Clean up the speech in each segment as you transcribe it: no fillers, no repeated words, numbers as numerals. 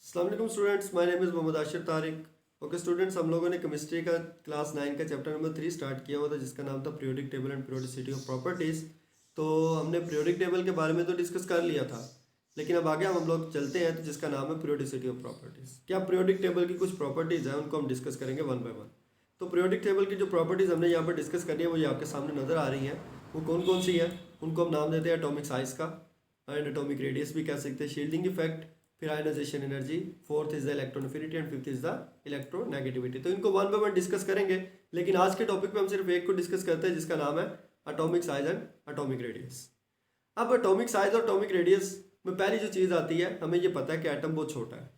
अस्सलाम वालेकुम students, my name is Mohammad Ashir Tariq. Okay students, हम लोगों ने केमिस्ट्री का क्लास 9 का चैप्टर नंबर 3 स्टार्ट किया हुआ था जिसका नाम था periodic table and periodicity of properties. तो हमने पीरियोडिक टेबल के बारे में तो डिस्कस कर लिया था, लेकिन अब आगे हम लोग चलते हैं तो जिसका नाम है पीरियोडिसिटी ऑफ प्रॉपर्टीज़। क्या पीरियोडिक टेबल की कुछ प्रॉपर्टीज़ हैं, उनको हम डिस्कस करेंगे वन बाय वन। तो पीरियोडिक टेबल की जो प्रॉपर्टीज़ हमने यहाँ पर डिस्कस करनी है वो ये आपके सामने नज़र आ रही हैं। वो कौन कौन सी है, उनको हम नाम देते हैं एटॉमिक साइज़ का, एंड एटॉमिक रेडियस भी कह सकते हैं, शील्डिंग इफेक्ट, फिर ionisation energy, fourth is the electron affinity and fifth is the electronegativity. तो इनको वन बाय वन डिस्कस करेंगे, लेकिन आज के टॉपिक पे हम सिर्फ एक को डिस्कस करते हैं जिसका नाम है atomic size and atomic radius. अब एटॉमिक साइज और एटॉमिक रेडियस में पहली जो चीज़ आती है, हमें ये पता है कि एटम बहुत छोटा है,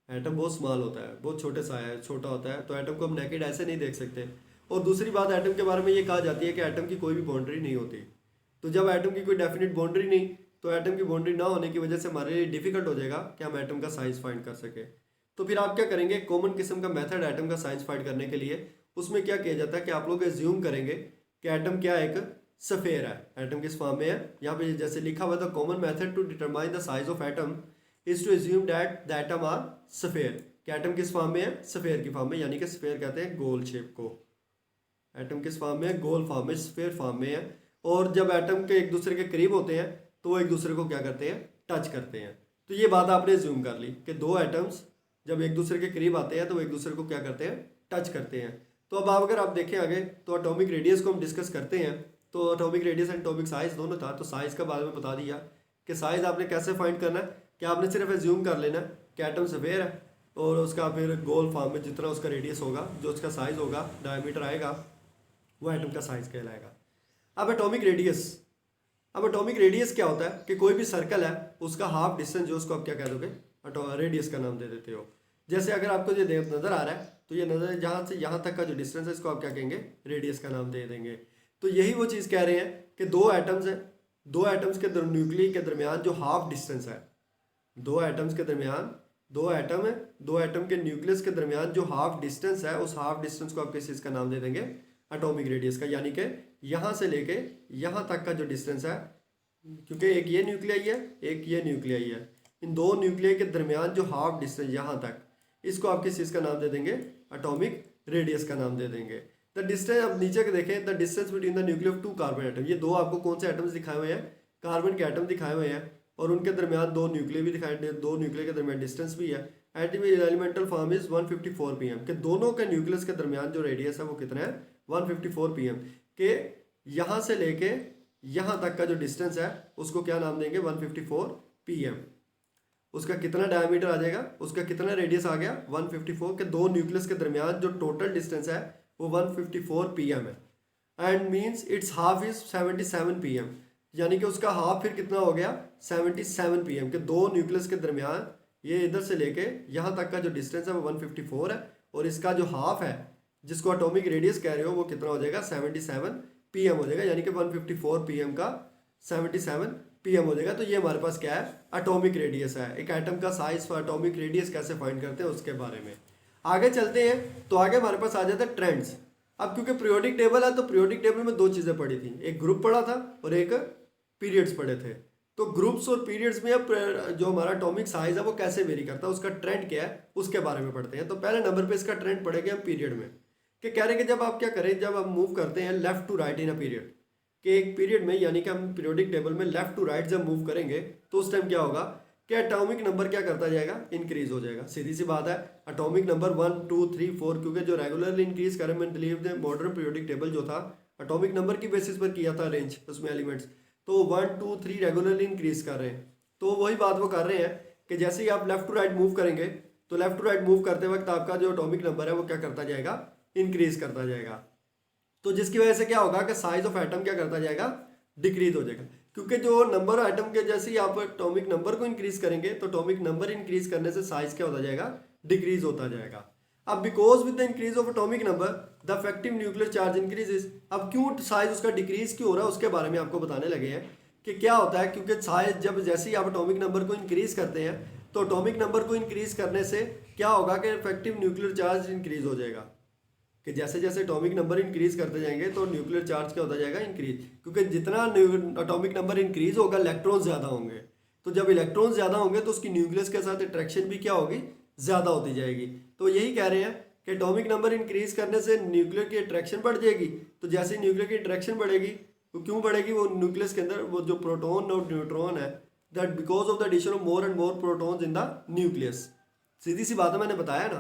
एटम बहुत स्मॉल होता है, बहुत छोटे सा है, छोटा होता है, तो एटम को हम नेकेड ऐसे नहीं देख सकते। और दूसरी बात, एटम के बारे में ये कहा जाती है कि एटम की कोई भी बाउंड्री नहीं होती। तो जब एटम की कोई डेफिनेट बाउंड्री नहीं, तो एटम की बाउंड्री ना होने की वजह से हमारे लिए डिफिकल्ट हो जाएगा कि हम एटम का साइज फाइंड कर सके। तो फिर आप क्या करेंगे, कॉमन किस्म का मेथड एटम का साइज फाइंड करने के लिए, उसमें क्या किया जाता है कि आप लोग एज्यूम करेंगे कि एटम क्या है, एक सफेयर है, एटम किस फॉर्म में है। यहाँ पे जैसे लिखा हुआ था, common method to determine the size of atom is to assume that the atom are sphere. कि एटम किस फॉर्म में है, सफेयर की फॉर्म में, यानी कि सफेयर कहते हैं गोल शेप को। एटम किस फॉर्म में है, गोल फॉर्म में, स्फीयर फॉर्म में है। और जब एटम के एक दूसरे के करीब होते हैं तो वो एक दूसरे को क्या करते हैं, टच करते हैं। तो ये बात आपने ज्यूम कर ली कि दो एटम्स जब एक दूसरे के करीब आते हैं तो वो एक दूसरे को क्या करते हैं, टच करते हैं। तो अब अगर आप देखें आगे, तो एटॉमिक रेडियस को हम डिस्कस करते हैं। तो atomic radius and atomic size दोनों था। तो साइज का बारे में बता दिया कि साइज आपने कैसे फाइंड करना है, कि आपने सिर्फ एज्यूम कर लेना कि एटम सफेयर है और उसका फिर गोल फॉर्म में जितना उसका रेडियस होगा, जो उसका साइज होगा, डायमीटर आएगा, वो एटम का साइज कहलाएगा। अब एटॉमिक रेडियस, अब एटॉमिक रेडियस क्या होता है कि कोई भी सर्कल है उसका हाफ डिस्टेंस जो, उसको आप क्या कह दोगे, रेडियस का नाम दे देते हो। जैसे अगर आपको ये नज़र आ रहा है, तो ये नज़र जहाँ से यहाँ तक का जो डिस्टेंस है, इसको आप क्या कहेंगे, रेडियस का नाम दे देंगे। तो यही वो चीज़ कह रहे हैं कि दो एटम्स है, दो एटम्स के न्यूक्लियस के दरमियान जो हाफ डिस्टेंस है, दो एटम्स के दरमियान, दो एटम है, दो एटम के न्यूक्लियस के दरमियान जो हाफ डिस्टेंस है, उस हाफ डिस्टेंस को आप किस चीज़ का नाम दे देंगे, एटॉमिक रेडियस का। यानी कि यहाँ से लेके यहाँ तक का जो डिस्टेंस है, क्योंकि एक ये न्यूक्लियाई है, एक ये न्यूक्लियाई है, इन दो न्यूक्लियाई के दरमियान जो हाफ डिस्टेंस यहाँ तक, इसको आप किस चीज़ का नाम दे देंगे, एटॉमिक रेडियस का नाम दे देंगे। द डिस्टेंस, अब नीचे के देखें, the distance between the nuclear of two carbon atom. ये दो आपको कौन से एटम्स दिखाए हुए हैं, कार्बन के एटम दिखाए हुए हैं, और उनके दरमियान दो न्यूक्लियर भी दिखाए, दो न्यूक्लियर के दरमियान डिस्टेंस भी है। एलिमेंटल फॉर्म इज 154 pm, के दोनों के न्यूक्लियस के दरमियान जो रेडियस है वो कितना है, 154 pm। के यहाँ से लेके यहाँ तक का जो डिस्टेंस है उसको क्या नाम देंगे, 154 pm। उसका कितना डायमीटर आ जाएगा, उसका कितना रेडियस आ गया, 154। के दो न्यूक्लियस के दरमियान जो टोटल डिस्टेंस है वो 154 pm है। And means it's half is 77 pm, यानी कि उसका हाफ फिर कितना हो गया, 77 pm। के दो न्यूक्लियस के दरमियान ये इधर से लेके यहाँ तक का जो डिस्टेंस है वो 154 है, और इसका जो हाफ है जिसको एटॉमिक रेडियस कह रहे हो वो कितना हो जाएगा, 77 pm हो जाएगा। यानी कि 154 pm का 77 pm हो जाएगा। तो ये हमारे पास क्या है, एटॉमिक रेडियस है। एक एटम का साइज फॉर एटॉमिक रेडियस कैसे फाइंड करते हैं उसके बारे में आगे चलते हैं। तो आगे हमारे पास आ जाता है ट्रेंड्स। अब क्योंकि पीरियोडिक टेबल है, तो पीरियोडिक टेबल में दो चीज़ें पढ़ी थी, एक ग्रुप पढ़ा था और एक पीरियड्स पढ़े थे। तो ग्रुप्स और पीरियड्स में अब जो हमारा एटॉमिक साइज है वो कैसे वेरी करता है, उसका ट्रेंड क्या है, उसके बारे में पढ़ते हैं। तो पहले नंबर पे इसका ट्रेंड पढ़ेंगे हम पीरियड में, कि कह रहे हैं कि जब आप क्या करें, जब हम मूव करते हैं left to right in a period, कि एक पीरियड में, यानी कि हम पीरियोडिक टेबल में लेफ्ट टू राइट जब मूव करेंगे तो उस टाइम क्या होगा कि एटॉमिक नंबर क्या करता जाएगा, इंक्रीज हो जाएगा। सीधी सी बात है, एटॉमिक नंबर 1 2 3 4, क्योंकि जो रेगुलरली इंक्रीज करें, मैं believe the modern periodic table जो था एटॉमिक नंबर की बेसिस पर किया था अरेंज, उसमें एलिमेंट्स, तो 1 2 3 रेगुलरली इंक्रीज कर रहे हैं। तो वही बात वो कर रहे हैं कि जैसे ही आप लेफ्ट टू राइट मूव करेंगे, तो लेफ्ट टू राइट मूव करते वक्त आपका जो एटॉमिक नंबर है वो क्या करता जाएगा, इंक्रीज करता जाएगा। तो जिसकी वजह से क्या होगा कि साइज ऑफ एटम क्या करता जाएगा, डिक्रीज हो जाएगा। क्योंकि जो नंबर एटम के, जैसे ही आप एटॉमिक नंबर को इंक्रीज करेंगे तो एटॉमिक नंबर इंक्रीज करने से साइज क्या होता जाएगा, डिक्रीज होता जाएगा। अब because with the increase of atomic number the effective nuclear charge increases. अब क्यों साइज उसका डिक्रीज क्यों हो रहा है उसके बारे में आपको बताने लगे हैं कि क्या होता है। क्योंकि साइज जब, जैसे ही आप एटॉमिक नंबर को इंक्रीज करते हैं, तो एटॉमिक नंबर को इंक्रीज करने से क्या होगा कि इफेक्टिव न्यूक्लियर चार्ज इंक्रीज हो जाएगा। कि जैसे जैसे एटॉमिक नंबर इंक्रीज करते जाएंगे तो न्यूक्लियर चार्ज क्या होता जाएगा, इंक्रीज। क्योंकि जितना एटॉमिक नंबर इंक्रीज होगा, इलेक्ट्रॉन ज़्यादा होंगे, तो जब इलेक्ट्रॉन्स ज़्यादा होंगे तो उसकी न्यूक्लियस के साथ अट्रैक्शन भी क्या होगी, ज़्यादा होती जाएगी। तो यही कह रहे हैं कि एटॉमिक नंबर इंक्रीज करने से न्यूक्लियर की अट्रैक्शन बढ़ जाएगी। तो जैसे न्यूक्लियर की अट्रैक्शन बढ़ेगी तो क्यों बढ़ेगी, वो न्यूक्लियस के अंदर वो जो प्रोटॉन और न्यूट्रॉन है, that because of the addition of more and more protons in the nucleus. सीधी सी बात है, मैंने बताया ना,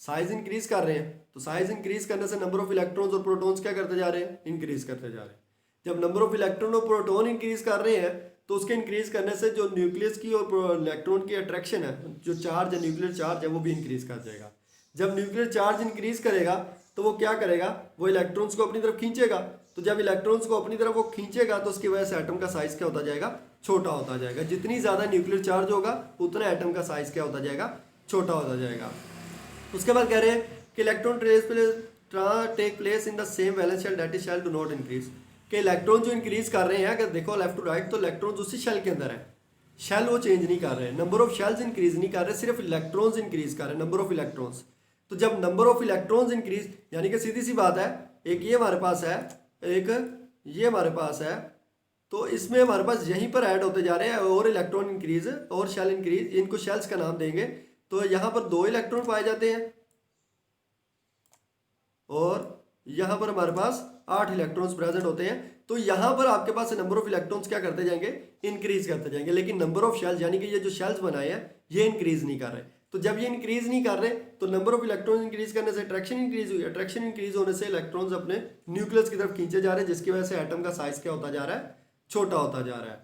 साइज इंक्रीज कर रहे हैं तो साइज इंक्रीज करने से नंबर ऑफ इलेक्ट्रॉन्स और प्रोटॉन्स क्या करते जा रहे हैं, इंक्रीज करते जा रहे हैं। जब नंबर ऑफ इलेक्ट्रॉन और प्रोटॉन इंक्रीज कर रहे हैं तो उसके इंक्रीज करने से जो न्यूक्लियस की और इलेक्ट्रॉन की अट्रैक्शन है, जो चार्ज है, न्यूक्लियर चार्ज है, वो भी इंक्रीज कर जाएगा। जब न्यूक्लियर चार्ज इंक्रीज करेगा तो वो क्या करेगा, वो इलेक्ट्रॉन्स को अपनी तरफ खींचेगा। तो जब इलेक्ट्रॉन्स को अपनी तरफ वो खींचेगा तो उसकी वजह से एटम का साइज क्या होता जाएगा, छोटा होता जाएगा। जितनी ज़्यादा न्यूक्लियर चार्ज होगा उतना एटम का साइज क्या होता जाएगा, छोटा होता जाएगा। उसके बाद कह रहे हैं कि electron take place in the same valence shell that is shell do not increase. कि इलेक्ट्रॉन जो इंक्रीज कर रहे हैं, अगर देखो लेफ्ट टू राइट, तो इलेक्ट्रॉन्स उसी शेल के अंदर है, शेल वो चेंज नहीं कर रहे हैं, नंबर ऑफ शेल्स इंक्रीज नहीं कर रहे, सिर्फ इलेक्ट्रॉन्स इंक्रीज कर रहे हैं, नंबर ऑफ इलेक्ट्रॉन्स। तो जब नंबर ऑफ इलेक्ट्रॉन्स इंक्रीज, यानी कि सीधी सी बात है, एक ये हमारे पास है, एक ये हमारे पास है, तो इसमें हमारे पास यहीं पर ऐड होते जा रहे हैं और इलेक्ट्रॉन इंक्रीज और शेल इंक्रीज, इनको शेल्स का नाम देंगे। तो यहाँ पर 2 इलेक्ट्रॉन पाए जाते हैं और यहाँ पर हमारे पास 8 इलेक्ट्रॉन्स प्रेजेंट होते हैं। तो यहाँ पर आपके पास नंबर ऑफ इलेक्ट्रॉन्स क्या करते जाएंगे, इंक्रीज करते जाएंगे। लेकिन नंबर ऑफ शेल्स, यानी कि ये जो शेल्स बनाए हैं, ये इंक्रीज नहीं कर रहे। तो जब ये इंक्रीज नहीं कर रहे तो नंबर ऑफ इलेक्ट्रॉन्स इंक्रीज करने से अट्रैक्शन इंक्रीज हुई, अट्रैक्शन इंक्रीज होने से इलेक्ट्रॉन्स अपने न्यूक्लियस की तरफ खींचे जा रहे हैं, जिसकी वजह से एटम का साइज क्या होता जा रहा है, छोटा होता जा रहा है।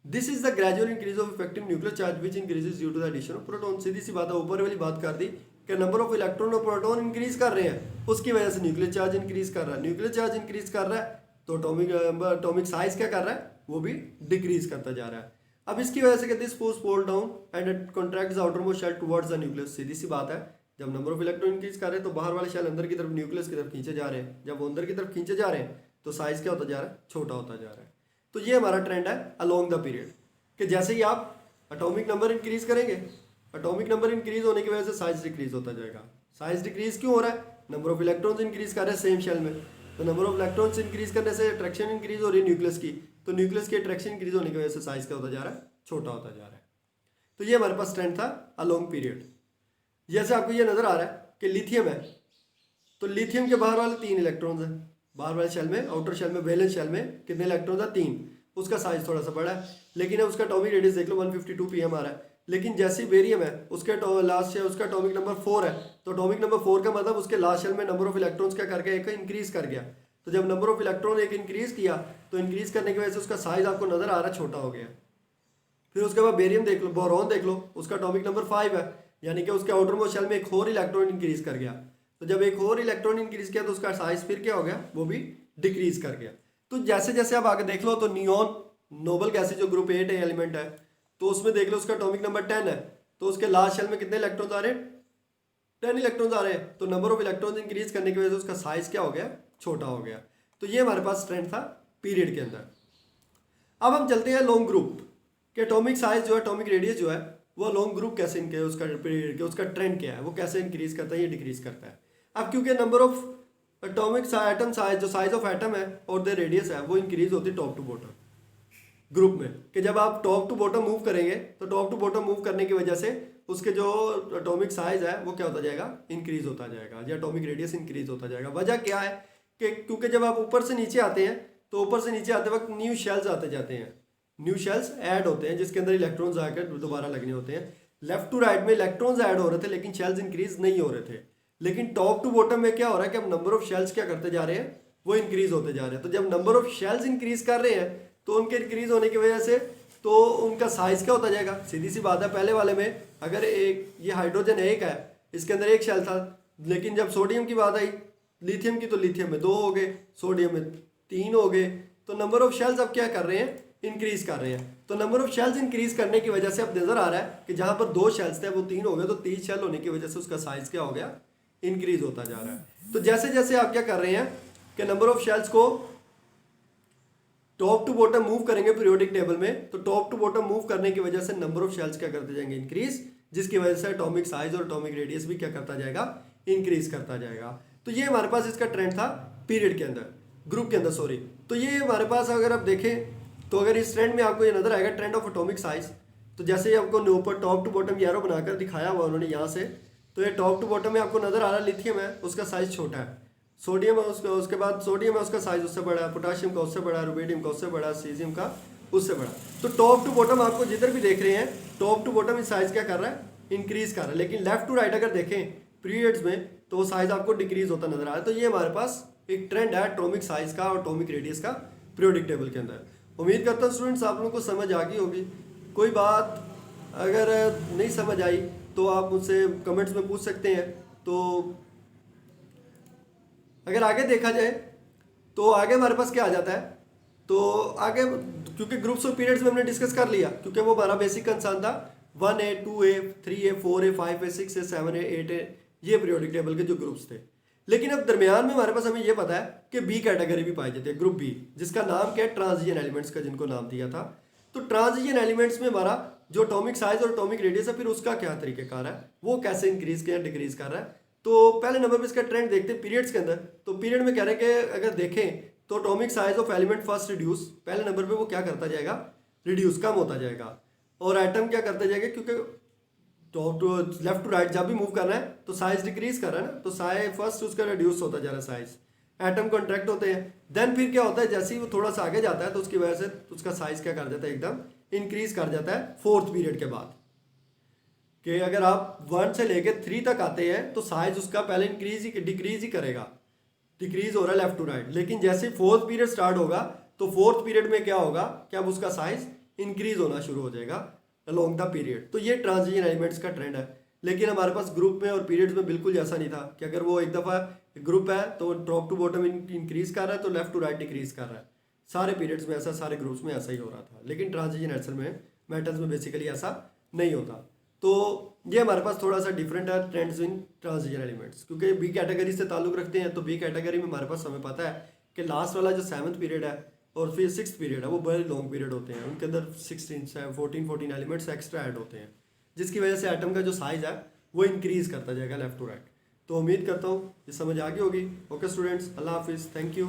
This is the gradual increase of effective nuclear charge which increases due to the addition of proton. सीधी सी बात है, ऊपर वाली बात कर दी कि नंबर ऑफ इलेक्ट्रॉन और प्रोटॉन इंक्रीज कर रहे हैं, उसकी वजह से न्यूक्लियर चार्ज इंक्रीज कर रहा है। न्यूक्लियर चार्ज इंक्रीज कर रहा है तो एटॉमिक साइज क्या कर रहा है, वो भी डिक्रीज करता जा रहा है। अब इसकी वजह से कहते हैं this pull down and it contracts the outermost shell towards the nucleus. सीधी सी बात है, जब नंबर ऑफ इलेक्ट्रॉन इंक्रीज कर रहे हैं तो बाहर वाले शेल अंदर की तरफ, न्यूक्लियस की तरफ खींचे जा रहे हैं। जब वो अंदर की तरफ खींचे जा रहे हैं तो साइज क्या होता जा रहा है, छोटा होता जा रहा है। तो ये हमारा ट्रेंड है अलोंग द पीरियड, कि जैसे ही आप एटॉमिक नंबर इंक्रीज करेंगे, एटॉमिक नंबर इंक्रीज होने की वजह से साइज डिक्रीज होता जाएगा। साइज डिक्रीज क्यों हो रहा है, नंबर ऑफ इलेक्ट्रॉन्स इंक्रीज कर रहे हैं सेम शेल में, तो नंबर ऑफ इलेक्ट्रॉन्स इंक्रीज करने से अट्रैक्शन इंक्रीज हो रही है न्यूक्लियस की, तो न्यूक्लियस की अट्रैक्शन इंक्रीज होने की वजह से साइज क्या होता जा रहा है, छोटा होता जा रहा है। तो ये हमारे पास ट्रेंड था अलोंग पीरियड। जैसे आपको ये नजर आ रहा है कि लिथियम है, तो लिथियम के बाहर वाले 3 इलेक्ट्रॉन्स हैं, बाहर वाले शेल में, आउटर शेल में, वैलेंस शेल में कितने इलेक्ट्रॉन्स हैं, 3। उसका साइज थोड़ा सा बड़ा है, लेकिन उसका एटॉमिक रेडियस देख लो 152 pm आ रहा है। लेकिन जैसे बेरियम है, उसके लास्ट शेल, उसका एटॉमिक नंबर 4 है, तो एटॉमिक नंबर 4 का मतलब उसके लास्ट शेल में नंबर ऑफ इलेक्ट्रॉन्स क्या करके एक इंक्रीज कर गया। तो जब नंबर ऑफ इलेक्ट्रॉन एक इंक्रीज किया तो इंक्रीज करने की वजह से उसका साइज आपको नजर आ रहा है, छोटा हो गया। फिर उसके बाद बेरियम देख लो, बोरॉन देख लो, उसका एटॉमिक नंबर 5 है, यानी कि उसके आउटर मोस्ट शेल में एक और इलेक्ट्रॉन इंक्रीज कर गया। तो जब एक और इलेक्ट्रॉन इंक्रीज किया तो उसका साइज फिर क्या हो गया, वो भी डिक्रीज कर गया। तो जैसे जैसे आप आगे देख लो, तो नियॉन नोबल गैसेज जो ग्रुप 8 है एलिमेंट है, तो उसमें देख लो उसका एटॉमिक नंबर 10 है, तो उसके लास्ट शेल में कितने इलेक्ट्रॉन्स आ रहे हैं, 10 इलेक्ट्रॉन्स आ रहे हैं। तो नंबर ऑफ इलेक्ट्रॉन्स इंक्रीज करने की वजह से उसका साइज क्या हो गया, छोटा हो गया। तो ये हमारे पास ट्रेंड था पीरियड के अंदर। अब हम चलते हैं लॉन्ग ग्रुप के एटॉमिक साइज जो है, एटॉमिक रेडियस जो है, वो लॉन्ग ग्रुप कैसे इनके, उसका पीरियड के, उसका ट्रेंड क्या है, वो कैसे इंक्रीज करता है, ये डिक्रीज करता है। अब क्योंकि number of atomic atom size, जो साइज ऑफ एटम है और द रेडियस है, वो इंक्रीज होती है टॉप टू बॉटम ग्रुप में, कि जब आप टॉप टू बॉटम मूव करेंगे तो टॉप टू बॉटम मूव करने की वजह से उसके जो एटॉमिक साइज है वो क्या होता जाएगा, इंक्रीज होता जाएगा, या एटॉमिक रेडियस इंक्रीज होता जाएगा। वजह क्या है कि क्योंकि जब आप ऊपर से नीचे आते हैं तो ऊपर से नीचे आते वक्त न्यू शेल्स आते जाते हैं, न्यू शेल्स ऐड होते हैं, जिसके अंदर इलेक्ट्रॉन्स आकर दोबारा लगने होते हैं। लेफ्ट टू राइट में इलेक्ट्रॉन्स ऐड हो रहे थे लेकिन शेल्स इंक्रीज नहीं हो रहे थे। लेकिन टॉप टू बॉटम में क्या हो रहा है कि अब नंबर ऑफ शेल्स क्या करते जा रहे हैं, वो इंक्रीज होते जा रहे हैं। तो जब नंबर ऑफ शेल्स इंक्रीज कर रहे हैं तो उनके इंक्रीज होने की वजह से तो उनका साइज क्या होता जाएगा। सीधी सी बात है, पहले वाले में अगर एक ये हाइड्रोजन एक है, इसके अंदर एक शेल था, लेकिन जब सोडियम की बात आई, लिथियम की, तो लिथियम में 2 हो गए, सोडियम में 3 हो गए। तो नंबर ऑफ शेल्स अब क्या कर रहे हैं, इंक्रीज कर रहे हैं। तो नंबर ऑफ शेल्स इंक्रीज करने की वजह से अब नजर आ रहा है कि जहां पर 2 शेल्स थे वो 3 हो गए, तो 3 शेल होने की वजह से उसका साइज क्या हो गया, इंक्रीज होता जा रहा है। तो जैसे जैसे आप क्या कर रहे हैं कि नंबर ऑफ शेल्स को टॉप टू बॉटम मूव करेंगे पीरियोडिक टेबल में, तो टॉप टू बॉटम मूव करने की वजह से नंबर ऑफ शेल्स क्या करते जाएंगे, इंक्रीज, जिसकी वजह से एटॉमिक साइज और एटॉमिक रेडियस भी क्या करता जाएगा, इंक्रीज करता जाएगा। तो ये हमारे पास इसका ट्रेंड था पीरियड के अंदर, ग्रुप के अंदर, सॉरी। तो ये हमारे पास अगर आप देखें तो अगर इस ट्रेंड में आपको ये नजर आएगा ट्रेंड ऑफ एटॉमिक साइज, तो जैसे आपको ऊपर टॉप टू बॉटम एरो बनाकर दिखाया हुआ उन्होंने यहाँ से, तो ये टॉप टू बॉटम में आपको नजर आ रहा है लिथियम है उसका साइज छोटा है, सोडियम है उसके बाद सोडियम है उसका साइज उससे बड़ा है, पोटाशियम का उससे बड़ा है, रुबिडियम का उससे बड़ा है, सीजियम का उससे बड़ा। तो टॉप टू बॉटम आपको जिधर भी देख रहे हैं टॉप टू बॉटम साइज क्या कर रहा है, इंक्रीज कर रहा है। लेकिन लेफ्ट टू राइट अगर देखें पीरियड्स में तो वो साइज आपको डिक्रीज होता नजर आ रहा है। तो ये हमारे पास एक ट्रेंड है एटॉमिक साइज का और एटॉमिक रेडियस का पीरियोडिक टेबल के अंदर। उम्मीद करता हूँ स्टूडेंट्स आप लोगों को समझ आ गई होगी। कोई बात अगर नहीं समझ आई तो आप मुझसे कमेंट्स में पूछ सकते हैं। तो अगर आगे देखा जाए तो आगे हमारे पास क्या आ जाता है, तो आगे क्योंकि ग्रुप्स और पीरियड्स में हमने डिस्कस कर लिया क्योंकि वो हमारा बेसिक कंसर्न था 1A 2A 3A 4A 5A 6A 7A 8A ये पीरियोडिक टेबल के जो ग्रुप्स थे। लेकिन अब दरमियान में हमारे पास हमें ये पता है कि बी कैटेगरी भी पाई जाती है, ग्रुप बी, जिसका नाम क्या है, ट्रांजिशन एलिमेंट्स का जिनको नाम दिया था। तो ट्रांजिशन एलिमेंट्स में हमारा जो एटॉमिक साइज और एटॉमिक रेडियस है फिर उसका क्या तरीकेकार है, वो कैसे इंक्रीज या डिक्रीज कर रहा है। तो पहले नंबर पर इसका ट्रेंड देखते हैं पीरियड्स के अंदर। तो पीरियड में कह रहे हैं कि अगर देखें तो atomic size of element first reduce, पहले नंबर पे वो क्या करता जाएगा, रिड्यूस, कम होता जाएगा। और एटम क्या करता जाएगा, क्योंकि top to left to right जब भी मूव कर रहा है तो साइज डिक्रीज कर रहा है ना, तो साइज फर्स्ट उसका रिड्यूस होता जा रहा है साइज, एटम कॉन्ट्रैक्ट होते हैं। देन फिर क्या होता है, जैसे ही वो थोड़ा सा आगे जाता है तो उसकी वजह से उसका साइज क्या कर जाता है, एकदम इंक्रीज कर जाता है फोर्थ पीरियड के बाद। कि अगर आप 1 से लेकर 3 तक आते हैं तो साइज उसका पहले डिक्रीज ही करेगा, डिक्रीज हो रहा है लेफ्ट टू राइट। लेकिन जैसे फोर्थ पीरियड स्टार्ट होगा तो फोर्थ पीरियड में क्या होगा कि अब उसका साइज इंक्रीज होना शुरू हो जाएगा अलोंग द पीरियड। तो ये ट्रांजिशन एलिमेंट्स का ट्रेंड है। लेकिन हमारे पास ग्रुप में और पीरियड्स में बिल्कुल ऐसा नहीं था कि अगर वो एक दफ़ा ग्रुप है तो टॉप टू बॉटम इंक्रीज कर रहा है तो लेफ्ट टू राइट डिक्रीज कर रहा है। सारे पीरियड्स में ऐसा, सारे ग्रुप्स में ऐसा ही हो रहा था। लेकिन ट्रांजिशन एल्सर में मेटल्स में बेसिकली ऐसा नहीं होता। तो ये हमारे पास थोड़ा सा डिफरेंट है ट्रेंड्स इन ट्रांजिशन एलिमेंट्स, क्योंकि बी कैटेगरी से ताल्लुक रखते हैं। तो बी कैटेगरी में हमारे पास हमें पता है कि लास्ट वाला जो 7th पीरियड है और फिर 6th पीरियड है वो बड़े लॉन्ग पीरियड होते हैं, उनके अंदर 14 एलिमेंट्स एक्स्ट्रा ऐड होते हैं, जिसकी वजह से एटम का जो साइज है वो इंक्रीज करता जाएगा लेफ्ट टू राइट। तो उम्मीद करता हूँ ये समझ आ गई होगी। ओके स्टूडेंट्स, अल्लाह हाफिज़, थैंक यू।